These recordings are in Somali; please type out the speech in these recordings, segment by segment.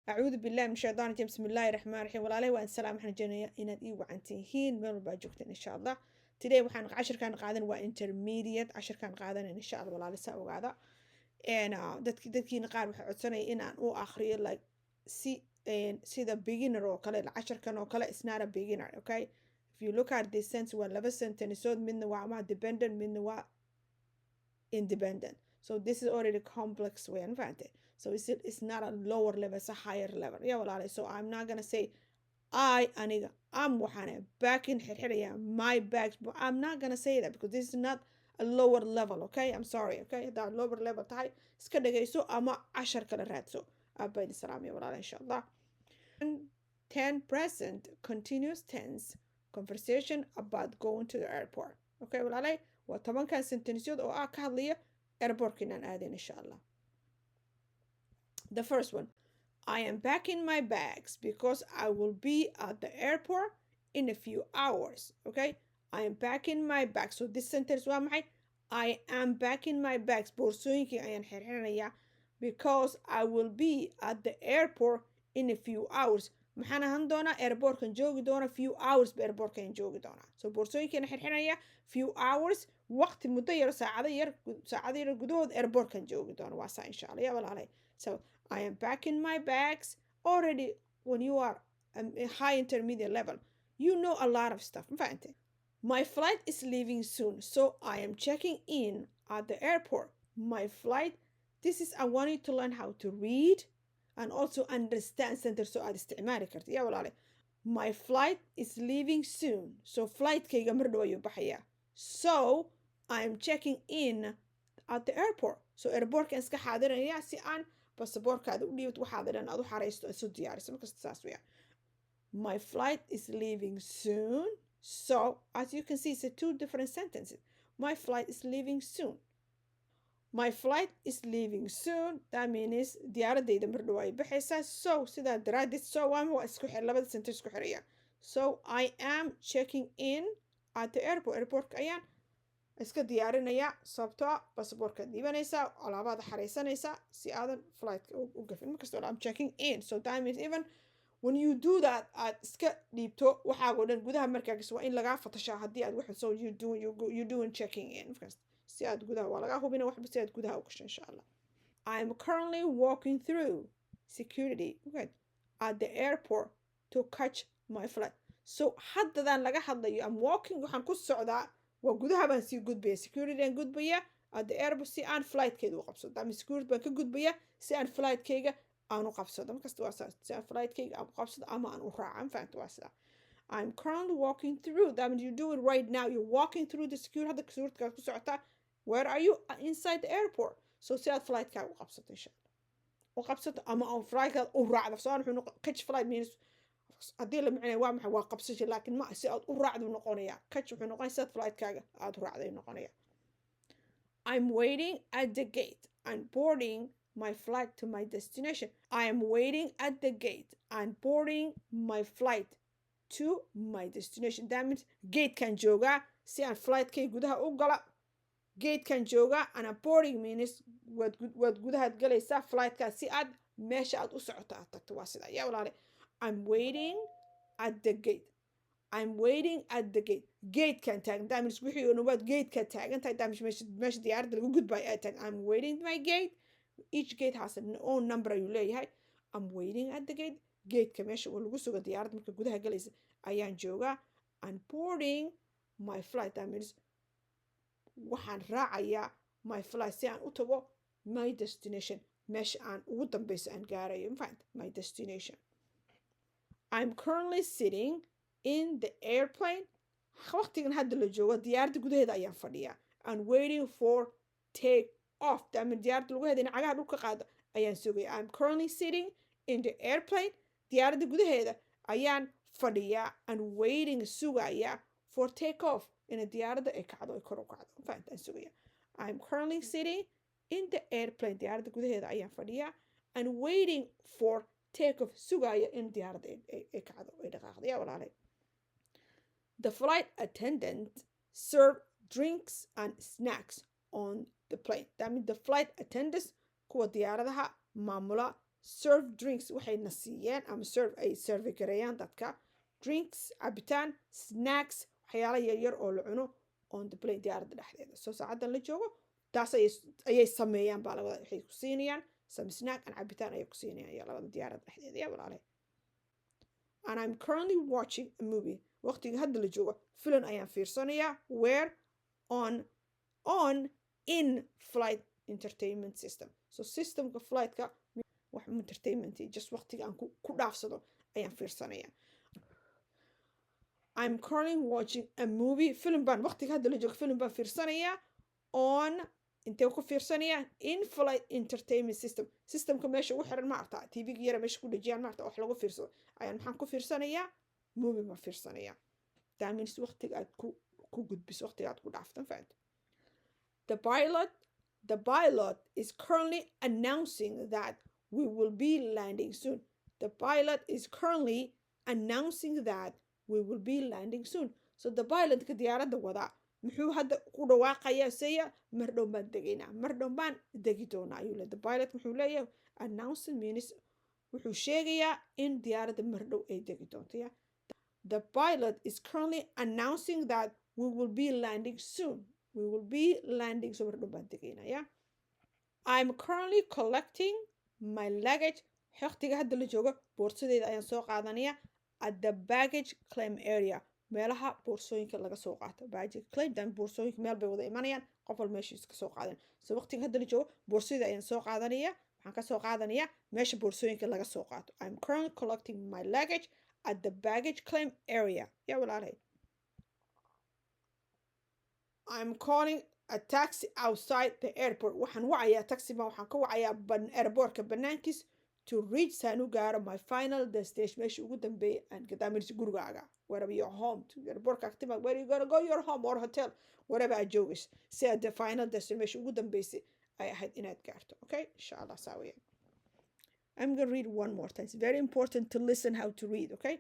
أعوذ بالله من الشيطان الرجيم بسم الله الرحمن الرحيم والله وأن سلام إحنا جنيا إن إي وعنتيهين من الباجوكتين إن شاء الله today وحن عشر كان قاعدين وانترميديت عشر كان قاعدين إن شاء الله والله لسه وقاعدة أنا دتكي نقار وحعدسني إن أنا آخري like see the beginner أو كلا العشر كانوا كلا it's not a beginner okay if you look at this sense ولا بس تنسود من وما dependent من و independent. So this is already complex way advantage. So it's not a lower level, it's a higher level. Yeah, well, so I'm not gonna say I'm wahana back in my bags, but I'm not gonna say that because this is not a lower level, okay? I'm sorry, okay? That lower level tahay iska dhagayso ama 10 kala raadso. Abay salaam ya walaal inshallah. 10 present continuous tense conversation about going to the airport. Okay, walaalay waa 10 kan sentenceyood oo ka hadlaya airportkinan aadin insha Allah. The first one, I am packing my bags because I will be at the airport in a few hours. Okay, I am packing my bags. So this sentence waa maxay? I am packing my bags. Boorsooyinkii ayaan xirxiranayaa because I will be at the airport in a few hours. maxaan ahaan doonaa airportkan joogi doona few hours ba airportkan joogi doonaa so boorsooyinkeena xirxiraya few hours waqti muddo yar saacado yar gudahood airportkan joogi doona waa saa insha Allah ya walaalay so I am packing my bags already when you are a high intermediate level you know a lot of stuff فهمت my flight is leaving soon so I am checking in at the airport my flight this is I want you to learn how to read and also understand sentence so aad isticmaali kartid yaa walaale my flight is leaving soon so flightkayga mar dhow ayuu baxayaa so I'm checking in at the airport so airportkan iska xaadiranayaa si aan basaboorkaada u dhiibto waxaad dhan aad u xaraysto isu diyaariso markasta saas weya my flight is leaving soon so as you can see it's two different sentences my flight is leaving soon my flight is leaving soon that means diyaaradayda mar dhow ay baxaysaa so sidaa daraaddeed so waa isku xir labada sentence isku xiraya so I am checking in at the airportka ayaan iska diyaarinayaa sababtoo ah basaboorkaad dhiibanaysaa alaabaada xaraysanaysaa si aadan flightka u gafin markasta I'm checking in so that means even when you do that aad iska dhiibto waxaagoo dhan gudaha markaagas waa in lagaa fatashaa haddii aad wax so you doing checking in markasta si aad gudaha waa laga hubina waxba si aad gudaha u gasho insha Allah I'm currently walking through security at the airport to catch my flight so haddadan laga hadlayo I'm walking waxaan ku socdaa waa gudaha baan sii gudbaya security aan gudbaya at the airport si aan flightkeeda u qabsado ama security baan ka gudbaya si aan flightkeyga aan u qabsado markasta waa saas si aan flightkeyga aan u qabsado ama aan u raacan fahamta waa sidaa I'm currently walking through that means you do it right now you're walking through the security hadda securitykaad ku socotaa where are you inside the airport so si aad flightkaa u qabsato insha Allah u qabsato ama aan flightkaad u raacdo so wuxuu catch flight means haddii la micnay waa maxay waa qabsasho laakiin ma si aad u raacdo noqonaya catch wuxuu noqonaya si aad flightkaaga aad u raacday noqonaya I'm waiting at the gate and boarding my flight to my destination I am waiting at the gate and boarding my flight to my destination that means gate kan joogaa si aan flightkay gudaha u gala gate kan joogaa ana boarding means waad gudahaad galaysaa flightkaas si aad meesha aad u socoto aad tagto waa sidaa yaa walaale I'm waiting at the gate I'm waiting at the gate gate kan taagan that means wixii oo nabaad gate ka taagan tahay that means meesha diyaaradda lagu gudbayo ay taagan I'm waiting my gate each gate has an own number ayuu leeyahay I'm waiting at the gate gateka meesha oo lagu sugo diyaaradda marka gudaha galaysa ayaan joogaa and boarding my flight that means waxaan raacayaa my flight si aan u tago my destination meesha aan ugu dambeyso aan gaarayo mafahanta my destination I'm currently sitting in the airplane waqtigan hadda la joogo diyaaradda gudaheeda ayaan fadhiyaa and waiting for take off that means diyaaradda lagu heeda in cagaha dhulka qaado ayaan sugaya I'm currently sitting in the airplane diyaaradda gudaheeda ayaan fadhiyaa and waiting sugaya for take off in diyaaradda ay kacdo ay kor u kacdo fahantaan sugaya I'm currently sitting in the airplane diyaaradda gudaheeda ayaan fadhiyaa and waiting for take off sugaya in diyaaradda ay kacdo ay dhaqaaqdo yaa walaalay the flight attendant serve drinks and snacks on the plane that means the flight attendants kuwa diyaaradaha maamula serve drinks waxay na siiyeen ama serve ay serve gareeyaan dadka drinks cabitaan snacks waxyaala yaryar oo la cuno on the plane diyaaradda dhexdeeda soo saacadan la joogo taas ayay sameeyaan baa labada waxay ku siinayaan some snack and cabitaan ayay ku siinayaan ayaa labada diyaaradda dhexdeeda yaa walaalahay and I'm currently watching a movie waqtiga hadda la joogo filim ayaan fiirsanayaa where on in flight entertainment system so systemka flightka wax entertainment just waqtiga aan ku dhaafsado ayaan fiirsanayaa I'm currently watching a movie film baan waqtiga hadda la joogo film baan fiirsanayaa on intee ku fiirsanayaa in flight entertainment systemka meesha ugu xiran ma arta tv-ga yara meesha ku dhajiyaan ma arta wax lagu fiirsado ayaan maxaan ku fiirsanayaa movie ma fiirsanayaa that means waqtiga aad ku gudbiso waqtiga aad ku dhaaftan fahanto the pilot is currently announcing that we will be landing soon the pilot is currently announcing that we will be landing soon so the pilot ka diyaaradda wada muxuu hadda ku dhawaaqayaa saya mar dhow baan degaynaa mar dhow baan degi doonaa ayuu leeyahay the pilot muxuu leeyahay announcing means wuxuu sheegayaa in diyaaradda mar dhow ay degi doonto ya the pilot is currently announcing that we will be landing soon we will be landing so mar dhow baan degaynaa ya I'm currently collecting my luggage waqtiga hadda la joogo boorsadeeda ayaan soo qaadanayaa at the baggage claim area meelaha boorsooyinka laga soo qaato baggage claim dan boorsooyinka meel bay wada imanayaan qof walba meeshiisa ka soo qaadan so waqtiga hadda la joogo boorsadeeda ayaan soo qaadanayaa waxaan ka soo qaadanayaa meesha boorsooyinka laga soo qaato I'm currently collecting my luggage at the baggage claim area yaa walaalahay I'm calling a taxi outside the airport waxaan wacayaa taxi baan waxaan ka wacayaa airportka banaankiis to reach saan u gaaro my final destination meesha ugu dambeeya aan gadaamirsi gurigaaga wherever you're home to airportka activa where you gonna go your home or hotel wherever aad joogayso si aad the final destination meesha ugu dambeysay ay ahayd inaad gaarto okay insha allah saa weeyaan I'm gonna read one more time it's very important to listen how to read okay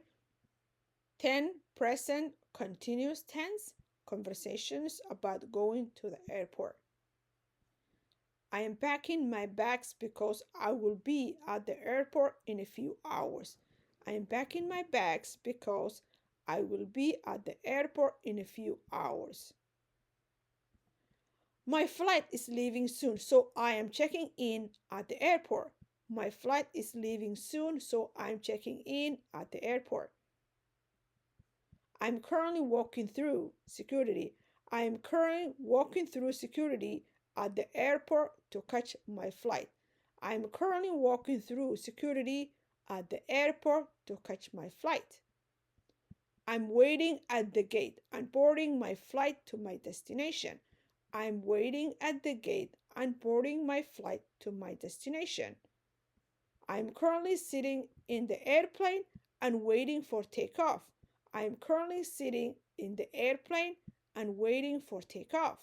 10 present continuous tense conversations about going to the airport I am packing my bags because I will be at the airport in a few hours. I am packing my bags because I will be at the airport in a few hours. My flight is leaving soon, so I am checking in at the airport. My flight is leaving soon, so I'm checking in at the airport. I'm currently walking through security. I am currently walking through security at the airport to catch my flight. I'm currently walking through security at the airport to catch my flight. I'm waiting at the gate and boarding my flight to my destination. I'm waiting at the gate and boarding my flight to my destination. I'm currently sitting in the airplane and waiting for takeoff. I'm currently sitting in the airplane and waiting for takeoff.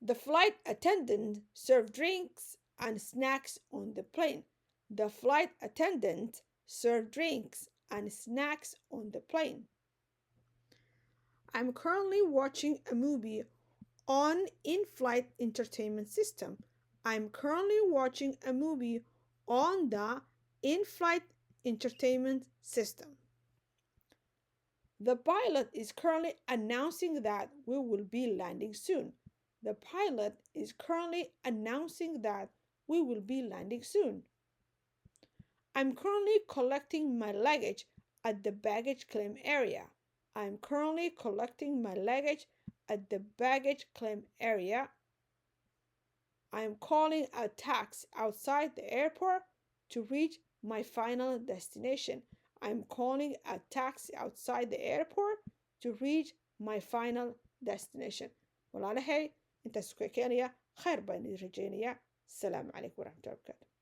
The flight attendant served drinks and snacks on the plane. The flight attendant served drinks and snacks on the plane. I'm currently watching a movie on in-flight entertainment system. I'm currently watching a movie on the in-flight entertainment system. The pilot is currently announcing that we will be landing soon. The pilot is currently announcing that we will be landing soon. I'm currently collecting my luggage at the baggage claim area. I'm currently collecting my luggage at the baggage claim area. I'm calling a taxi outside the airport to reach my final destination. I'm calling a taxi outside the airport to reach my final destination. WALAALAHAY intaas ku keenaya khayr baan idin rajaynayaa asalaamu calaykum waraxmatullahi wabarakaatu